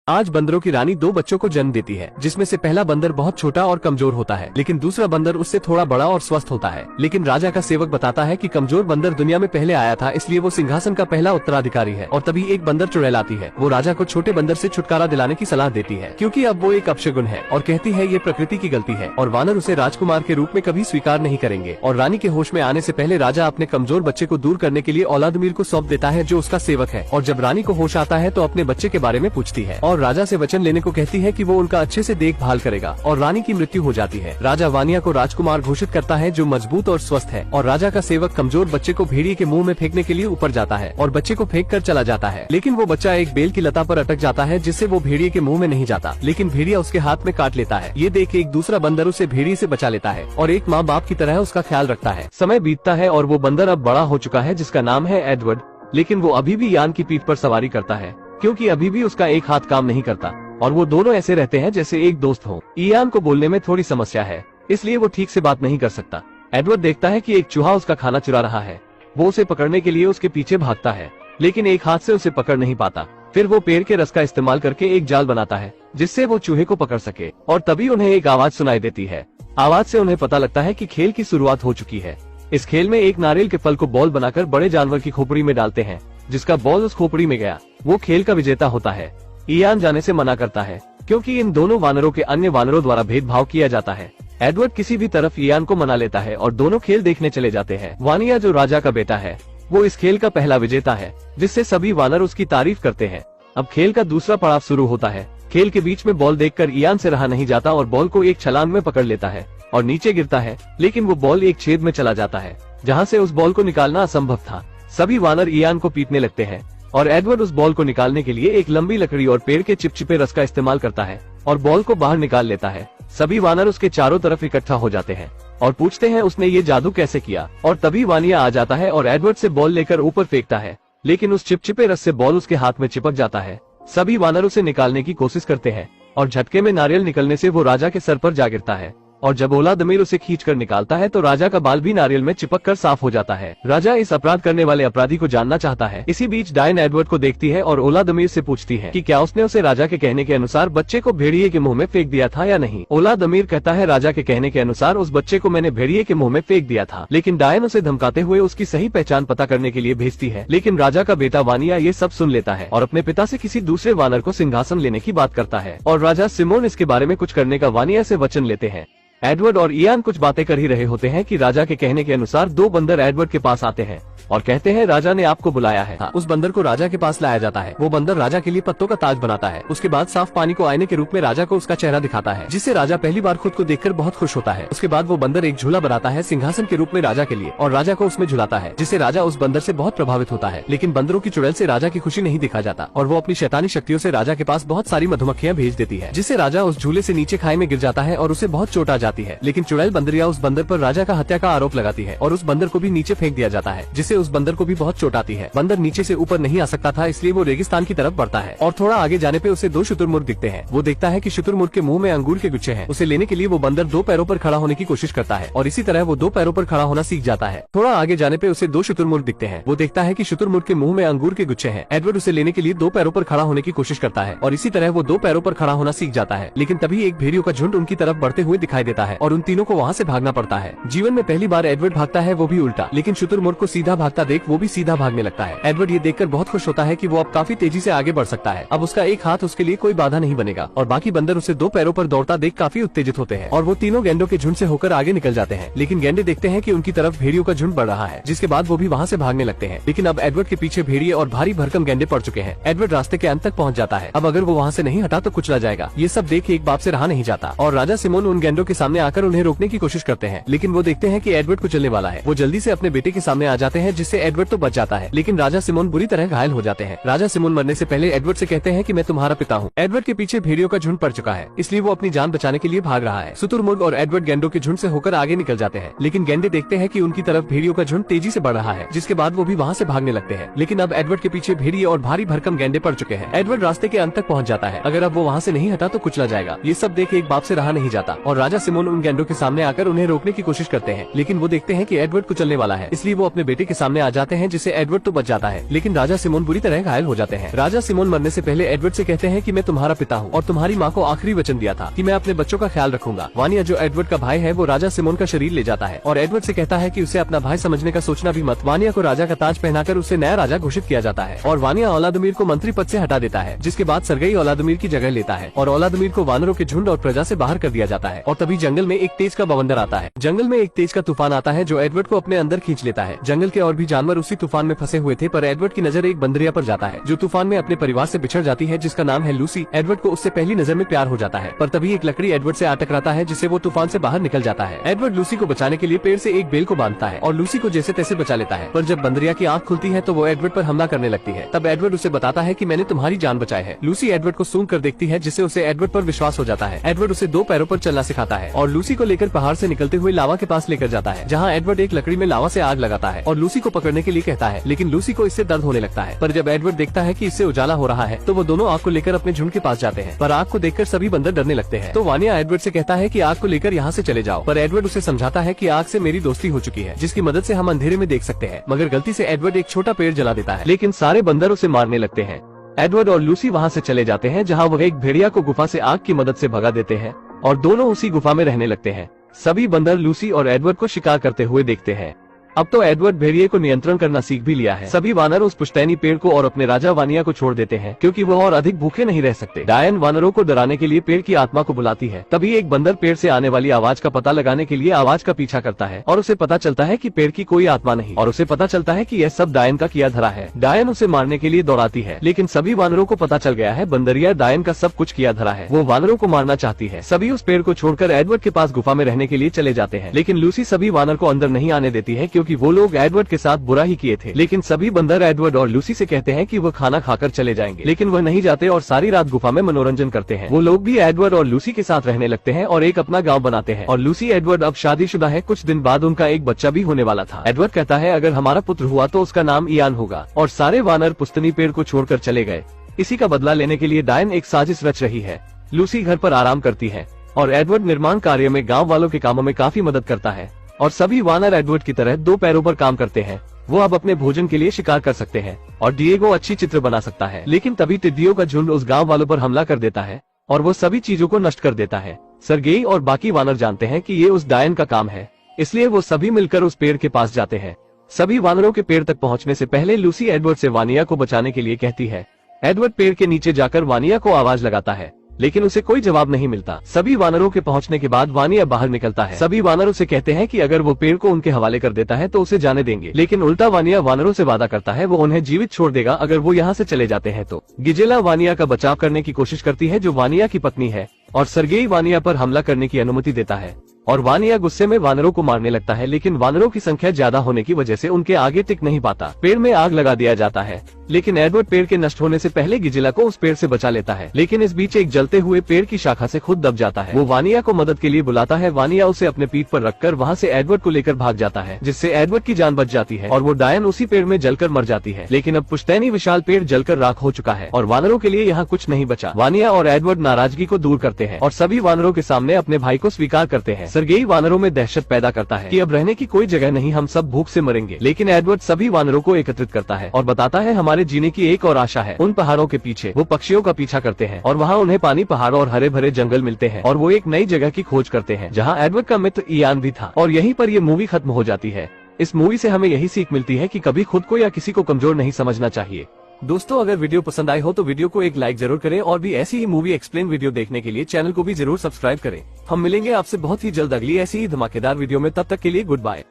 आज बंदरों की रानी दो बच्चों को जन्म देती है, जिसमें से पहला बंदर बहुत छोटा और कमजोर होता है, लेकिन दूसरा बंदर उससे थोड़ा बड़ा और स्वस्थ होता है। लेकिन राजा का सेवक बताता है कि कमजोर बंदर दुनिया में पहले आया था, इसलिए वो सिंहासन का पहला उत्तराधिकारी है। और तभी एक बंदर चुड़ैल आती है। वो राजा को छोटे बंदर से छुटकारा दिलाने की सलाह देती है, क्योंकि अब वो एक अपशगुन है, और कहती है ये प्रकृति की गलती है और वानर उसे राजकुमार के रूप में कभी स्वीकार नहीं करेंगे। और रानी के होश में आने से पहले राजा अपने कमजोर बच्चे को दूर करने के लिए औलादमीर को सौंप देता है, जो उसका सेवक है। और जब रानी को होश आता है तो अपने बच्चे के बारे में पूछती है और राजा से वचन को कहती है कि वो उनका अच्छे से देखभाल करेगा। और रानी की मृत्यु हो जाती है। राजा वानिया को राजकुमार घोषित करता है, जो मजबूत और स्वस्थ है। और राजा का सेवक कमजोर बच्चे को भेड़िए के मुंह में फेंकने के लिए ऊपर जाता है और बच्चे को फेंक कर चला जाता है। लेकिन वो बच्चा एक बेल की लता पर अटक जाता है, जिससे वो भेड़िए के मुंह में नहीं जाता, लेकिन भेड़िया उसके हाथ में काट लेता है। ये देख एक दूसरा बंदर उसे भेड़िए से बचा लेता है और एक माँ बाप की तरह उसका ख्याल रखता है। समय बीतता है और वो बंदर अब बड़ा हो चुका है, जिसका नाम है एडवर्ड। लेकिन वो अभी भी यान की पीठ पर सवारी करता है, क्योंकि अभी भी उसका एक हाथ काम नहीं करता। और वो दोनों ऐसे रहते हैं जैसे एक दोस्त हो। इयान को बोलने में थोड़ी समस्या है, इसलिए वो ठीक से बात नहीं कर सकता। एडवर्ड देखता है कि एक चूहा उसका खाना चुरा रहा है। वो उसे पकड़ने के लिए उसके पीछे भागता है, लेकिन एक हाथ से उसे पकड़ नहीं पाता। फिर वो पेड़ के रस का इस्तेमाल करके एक जाल बनाता है, जिससे वो चूहे को पकड़ सके। और तभी उन्हें एक आवाज सुनाई देती है। आवाज से उन्हें पता लगता है कि खेल की शुरुआत हो चुकी है। इस खेल में एक नारियल के फल को बॉल बनाकर बड़े जानवर की खोपड़ी में डालते हैं। जिसका बॉल उस खोपड़ी में गया, वो खेल का विजेता होता है। इयान जाने से मना करता है, क्योंकि इन दोनों वानरों के अन्य वानरों द्वारा भेदभाव किया जाता है। एडवर्ड किसी भी तरफ इयान को मना लेता है और दोनों खेल देखने चले जाते हैं। वानिया, जो राजा का बेटा है, वो इस खेल का पहला विजेता है, जिससे सभी वानर उसकी तारीफ करते हैं। अब खेल का दूसरा पड़ाव शुरू होता है। खेल के बीच में बॉल देखकर इयान से रहा नहीं जाता और बॉल को एक छलांग में पकड़ लेता है और नीचे गिरता है, लेकिन वो बॉल एक छेद में चला जाता है, जहाँ से उस बॉल को निकालना असंभव था। सभी वानर इयान को पीटने लगते हैं और एडवर्ड उस बॉल को निकालने के लिए एक लंबी लकड़ी और पेड़ के चिपचिपे रस का इस्तेमाल करता है और बॉल को बाहर निकाल लेता है। सभी वानर उसके चारों तरफ इकट्ठा हो जाते हैं और पूछते हैं उसने ये जादू कैसे किया। और तभी वानिया आ जाता है और एडवर्ड से बॉल लेकर ऊपर फेंकता है, लेकिन उस चिपचिपे रस से बॉल उसके हाथ में चिपक जाता है। सभी वानर उसे निकालने की कोशिश करते हैं और झटके में नारियल निकलने से वो राजा के सर पर जा गिरता है। और जब औलादमीर उसे खींचकर निकालता है तो राजा का बाल भी नारियल में चिपक कर साफ हो जाता है। राजा इस अपराध करने वाले अपराधी को जानना चाहता है। इसी बीच डायन एडवर्ड को देखती है और औलादमीर से पूछती है कि क्या उसने उसे राजा के कहने के अनुसार बच्चे को भेड़िए के मुंह में फेंक दिया था या नहीं। औलादमीर कहता है, राजा के कहने के अनुसार उस बच्चे को मैंने भेड़िए के मुंह में फेंक दिया था, लेकिन डायन उसे धमकाते हुए उसकी सही पहचान पता करने के लिए भेजती है। लेकिन राजा का बेटा वानिया ये सब सुन लेता है और अपने पिता से किसी दूसरे वानर को सिंहासन लेने की बात करता है। और राजा सिमोन इसके बारे में कुछ करने का वानिया से वचन लेते हैं। एडवर्ड और इयान कुछ बातें कर ही रहे होते हैं कि राजा के कहने के अनुसार दो बंदर एडवर्ड के पास आते हैं और कहते हैं, राजा ने आपको बुलाया है। उस बंदर को राजा के पास लाया जाता है। वो बंदर राजा के लिए पत्तों का ताज बनाता है। उसके बाद साफ पानी को आईने के रूप में राजा को उसका चेहरा दिखाता है, जिससे राजा पहली बार खुद को देखकर बहुत खुश होता है। उसके बाद वो बंदर एक झूला बनाता है सिंहासन के रूप में राजा के लिए और राजा को उसमें झुलाता है, जिससे राजा उस बंदर से बहुत प्रभावित होता है। लेकिन बंदरों की चुड़ैल से राजा की खुशी नहीं दिखा जाता और वो अपनी शैतानी शक्तियों से राजा के पास बहुत सारी मधुमक्खियां भेज देती है, जिससे राजा उस झूले से नीचे खाई में गिर जाता है और उसे बहुत चोट आ जाती है। लेकिन चुड़ैल बंदरिया उस बंदर पर राजा का हत्या का आरोप लगाती है और उस बंदर को भी नीचे फेंक दिया जाता है, जिससे उस बंदर को भी बहुत चोट आती है। बंदर नीचे से ऊपर नहीं आ सकता था, इसलिए वो रेगिस्तान की तरफ बढ़ता है और थोड़ा आगे जाने पे उसे दो शुतुरमुर्ग दिखते हैं। वो देखता है कि शुतुरमुर्ग के मुंह में अंगूर के गुच्छे हैं। उसे लेने के लिए वो बंदर दो पैरों पर खड़ा होने की कोशिश करता है और इसी तरह वो दो पैरों पर खड़ा होना सीख जाता है। थोड़ा आगे जाने पे उसे दो शुतुरमुर्ग दिखते हैं। वो देखता है कि शुतुरमुर्ग के मुंह में अंगूर के गुच्छे हैं। एडवर्ड उसे लेने के लिए दो पैरों पर खड़ा होने की कोशिश करता है और इसी तरह वो दो पैरों पर खड़ा होना सीख जाता है। लेकिन तभी एक भेड़ियों का झुंड उनकी तरफ बढ़ते हुए दिखाई देता है और उन तीनों को वहाँ से भागना पड़ता है। जीवन में पहली बार एडवर्ड भागता है, वो भी उल्टा। लेकिन शुतुरमुर्ग को सीधा भागता देख वो भी सीधा भागने लगता है। एडवर्ड ये देखकर बहुत खुश होता है कि वो अब काफी तेजी से आगे बढ़ सकता है। अब उसका एक हाथ उसके लिए कोई बाधा नहीं बनेगा और बाकी बंदर उसे दो पैरों पर दौड़ता देख काफी उत्तेजित होते हैं और वो तीनों गेंडों के झुंड से होकर आगे निकल जाते हैं। लेकिन गेंडे देखते हैं कि उनकी तरफ भेड़ियों का झुंड बढ़ रहा है, जिसके बाद वो भी वहाँ से भागने लगते हैं। लेकिन अब एडवर्ड के पीछे भेड़िए और भारी भरकम गेंडे पड़ चुके हैं। एडवर्ड रास्ते के अंत तक पहुँच जाता है। अब अगर वो वहाँ से नहीं हटा तो कुचला जाएगा। ये सब देख एक बाप से रहा नहीं जाता और राजा सिमोन उन गेंडों के सामने आकर उन्हें रोकने की कोशिश करते हैं। लेकिन वो देखते हैं कि एडवर्ड कुचलने वाला है। वो जल्दी से अपने बेटे के सामने आ जाते हैं, जिससे एडवर्ड तो बच जाता है, लेकिन राजा सिमोन बुरी तरह घायल हो जाते हैं। राजा सिमोन मरने से पहले एडवर्ड से कहते हैं कि मैं तुम्हारा पिता हूँ। एडवर्ड के पीछे भेड़ियों का झुंड पड़ चुका है, इसलिए वो अपनी जान बचाने के लिए भाग रहा है। शुतुरमुर्ग और एडवर्ड गेंडों के झुंड से होकर आगे निकल जाते हैं। लेकिन गेंडे देखते हैं कि उनकी तरफ भेड़ियों का झुंड तेजी से बढ़ रहा है, जिसके बाद वो भी वहाँ से भागने लगते हैं। लेकिन अब एडवर्ड के पीछे भेड़िए और भारी भरकम गेंडे पड़ चुके हैं। एडवर्ड रास्ते के अंत तक पहुँच जाता है। अगर अब वो वहाँ से नहीं हटा तो कुचला जाएगा। ये सब देख एक बाप से रहा नहीं जाता और राजा सिमोन उन गेंडों के सामने आकर उन्हें रोकने की कोशिश करते हैं। लेकिन वो देखते हैं कि एडवर्ड कुचलने वाला है, इसलिए वो अपने बेटे के सामने आ जाते हैं, जिससे एडवर्ड तो बच जाता है, लेकिन राजा सिमोन बुरी तरह घायल हो जाते हैं। राजा सिमोन मरने से पहले एडवर्ड से कहते हैं कि मैं तुम्हारा पिता हूँ और तुम्हारी माँ को आखिरी वचन दिया था कि मैं अपने बच्चों का ख्याल रखूंगा। वानिया जो एडवर्ड का भाई है वो राजा सिमोन का शरीर ले जाता है और एडवर्ड से कहता है कि उसे अपना भाई समझने का सोचना भी मत। वानिया को राजा का ताज पहनाकर उसे नया राजा घोषित किया जाता है और वानिया औलादुमीर को मंत्री पद से हटा देता है, जिसके बाद सर्गेई औलादुमीर की जगह लेता है और औलादुमीर को वानरों के झुंड और प्रजा से बाहर कर दिया जाता है। और तभी जंगल में एक तेज का बवंडर आता है। जंगल में एक तेज का तूफान आता है जो एडवर्ड को अपने अंदर खींच लेता है। जंगल के और भी जानवर उसी तूफान में फंसे हुए थे, पर एडवर्ड की नजर एक बंदरिया पर जाता है जो तूफान में अपने परिवार से बिछड़ जाती है, जिसका नाम है लूसी। एडवर्ड को उससे पहली नजर में प्यार हो जाता है, पर तभी एक लकड़ी एडवर्ड से आ टकराता है, जिससे वो तूफान से बाहर निकल जाता है। एडवर्ड लूसी को बचाने के लिए पेड़ से एक बेल को बांधता है और लूसी को जैसे तैसे बचा लेता है, पर जब बंदरिया की आंख खुलती है तो वो एडवर्ड पर हमला करने लगती है। तब एडवर्ड उसे बताता है कि मैंने तुम्हारी जान बचाई है। लूसी एडवर्ड को सूंघ कर देखती है, जिससे उसे एडवर्ड पर विश्वास हो जाता है। एडवर्ड उसे 2 पैरों पर चलना सिखाता है और लूसी को लेकर पहाड़ से निकलते हुए लावा के पास लेकर जाता है, जहाँ एडवर्ड एक लकड़ी में लावा से आग लगाता है और लूसी को पकड़ने के लिए कहता है, लेकिन लूसी को इससे दर्द होने लगता है। पर जब एडवर्ड देखता है कि इससे उजाला हो रहा है तो वो दोनों आग को लेकर अपने झुंड के पास जाते हैं, पर आग को देखकर सभी बंदर डरने लगते हैं। तो वानिया एडवर्ड से कहता है कि आग को लेकर यहाँ से चले जाओ, पर एडवर्ड उसे समझाता है कि आग से मेरी दोस्ती हो चुकी है, जिसकी मदद से हम अंधेरे में देख सकते हैं। मगर गलती से एडवर्ड एक छोटा पेड़ जला देता है, लेकिन सारे बंदर उसे मारने लगते हैं। एडवर्ड और लूसी वहाँ से चले जाते हैं, जहाँ वह एक भेड़िया को गुफा से आग की मदद से भगा देते हैं और दोनों उसी गुफा में रहने लगते हैं। सभी बंदर लूसी और एडवर्ड को शिकार करते हुए देखते हैं। अब तो एडवर्ड भेड़िए को नियंत्रण करना सीख भी लिया है। सभी वानर उस पुश्तैनी पेड़ को और अपने राजा वानिया को छोड़ देते हैं, क्योंकि वह और अधिक भूखे नहीं रह सकते। डायन वानरों को डराने के लिए पेड़ की आत्मा को बुलाती है। तभी एक बंदर पेड़ से आने वाली आवाज का पता लगाने के लिए आवाज का पीछा करता है और उसे पता चलता है कि पेड़ की कोई आत्मा नहीं, और उसे पता चलता है कि यह सब डायन का किया धरा है। डायन उसे मारने के लिए दौड़ाती है, लेकिन सभी वानरों को पता चल गया है बंदरिया डायन का सब कुछ किया धरा है। वो वानरों को मारना चाहती है। सभी उस पेड़ को छोड़कर एडवर्ड के पास गुफा में रहने के लिए चले जाते हैं, लेकिन लूसी सभी वानर को अंदर नहीं आने देती है, क्योंकि वो लोग एडवर्ड के साथ बुरा ही किए थे। लेकिन सभी बंदर एडवर्ड और लूसी से कहते हैं कि वो खाना खाकर चले जाएंगे, लेकिन वह नहीं जाते और सारी रात गुफा में मनोरंजन करते हैं। वो लोग भी एडवर्ड और लूसी के साथ रहने लगते हैं और एक अपना गांव बनाते हैं। और लूसी एडवर्ड अब शादीशुदा है। कुछ दिन बाद उनका एक बच्चा भी होने वाला था। एडवर्ड कहता है अगर हमारा पुत्र हुआ तो उसका नाम इयान होगा। और सारे वानर पुश्तनी पेड़ को छोड़कर चले गए। इसी का बदला लेने के लिए डायन एक साजिश रच रही है। लूसी घर पर आराम करती है और एडवर्ड निर्माण कार्य में गाँव वालों के कामों में काफी मदद करता है। और सभी वानर एडवर्ड की तरह 2 पैरों पर काम करते हैं। वो अब अपने भोजन के लिए शिकार कर सकते हैं और डिएगो अच्छी चित्र बना सकता है। लेकिन तभी टिड्डियों का झुंड उस गांव वालों पर हमला कर देता है और वो सभी चीजों को नष्ट कर देता है। सर्गेई और बाकी वानर जानते हैं कि ये उस डायन का काम है, इसलिए वो सभी मिलकर उस पेड़ के पास जाते हैं। सभी वानरों के पेड़ तक पहुंचने से पहले लूसी एडवर्ड से वानिया को बचाने के लिए कहती है। एडवर्ड पेड़ के नीचे जाकर वानिया को आवाज लगाता है, लेकिन उसे कोई जवाब नहीं मिलता। सभी वानरों के पहुंचने के बाद वानिया बाहर निकलता है। सभी वानर उसे कहते हैं कि अगर वो पेड़ को उनके हवाले कर देता है तो उसे जाने देंगे, लेकिन उल्टा वानिया वानरों से वादा करता है वो उन्हें जीवित छोड़ देगा अगर वो यहाँ से चले जाते हैं तो। गिजेला वानिया का बचाव करने की कोशिश करती है, जो वानिया की पत्नी है, और सर्गेई वानिया पर हमला करने की अनुमति देता है और वानिया गुस्से में वानरों को मारने लगता है, लेकिन वानरों की संख्या ज्यादा होने की वजह से उनके आगे टिक नहीं पाता। पेड़ में आग लगा दिया जाता है, लेकिन एडवर्ड पेड़ के नष्ट होने से पहले गिजेला को उस पेड़ से बचा लेता है। लेकिन इस बीच एक जलते हुए पेड़ की शाखा से खुद दब जाता है। वो वानिया को मदद के लिए बुलाता है। वानिया उसे अपने पीठ पर रखकर वहाँ से एडवर्ड को लेकर भाग जाता है, जिससे एडवर्ड की जान बच जाती है और वो डायन उसी पेड़ में जलकर मर जाती है। लेकिन अब पुश्तैनी विशाल पेड़ जलकर राख हो चुका है और वानरों के लिए यहाँ कुछ नहीं बचा। वानिया और एडवर्ड नाराजगी को दूर करते हैं और सभी वानरों के सामने अपने भाई को स्वीकार करते हैं। सर्गेई वानरों में दहशत पैदा करता है कि अब रहने की कोई जगह नहीं, हम सब भूख से मरेंगे। लेकिन एडवर्ड सभी वानरों को एकत्रित करता है और बताता है हमारे जीने की एक और आशा है। उन पहाड़ों के पीछे वो पक्षियों का पीछा करते हैं और वहाँ उन्हें पानी, पहाड़ और हरे भरे जंगल मिलते हैं और वो एक नई जगह की खोज करते हैं जहाँ एडवर्ड का मित्र इयान भी था। और यहीं पर ये मूवी खत्म हो जाती है। इस मूवी से हमें यही सीख मिलती है कि कभी खुद को या किसी को कमजोर नहीं समझना चाहिए। दोस्तों, अगर वीडियो पसंद आई हो तो वीडियो को एक लाइक जरूर करें और भी ऐसी ही मूवी एक्सप्लेन वीडियो देखने के लिए चैनल को भी जरूर सब्सक्राइब करें। हम मिलेंगे आपसे बहुत ही जल्द अगली ऐसी ही धमाकेदार वीडियो में। तब तक के लिए गुड बाय।